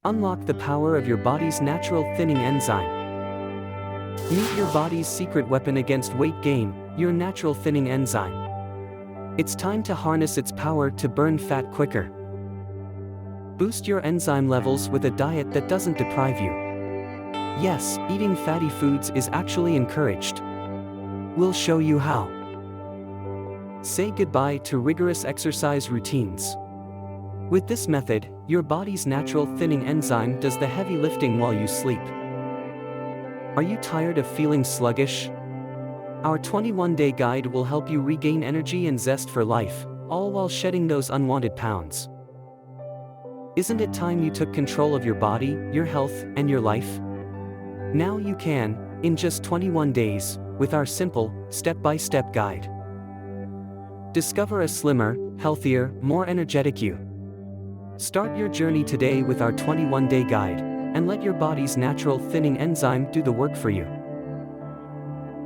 Unlock the power of your body's natural thinning enzyme. Meet your body's secret weapon against weight gain, your natural thinning enzyme. It's time to harness its power to burn fat quicker. Boost your enzyme levels with a diet that doesn't deprive you. Yes, eating fatty foods is actually encouraged. We'll show you how. Say goodbye to rigorous exercise routines. With this method, your body's natural thinning enzyme does the heavy lifting while you sleep. Are you tired of feeling sluggish? Our 21-day guide will help you regain energy and zest for life, all while shedding those unwanted pounds. Isn't it time you took control of your body, your health, and your life? Now you can, in just 21 days, with our simple, step-by-step guide. Discover a slimmer, healthier, more energetic you. Start your journey today with our 21-day guide, and let your body's natural thinning enzyme do the work for you.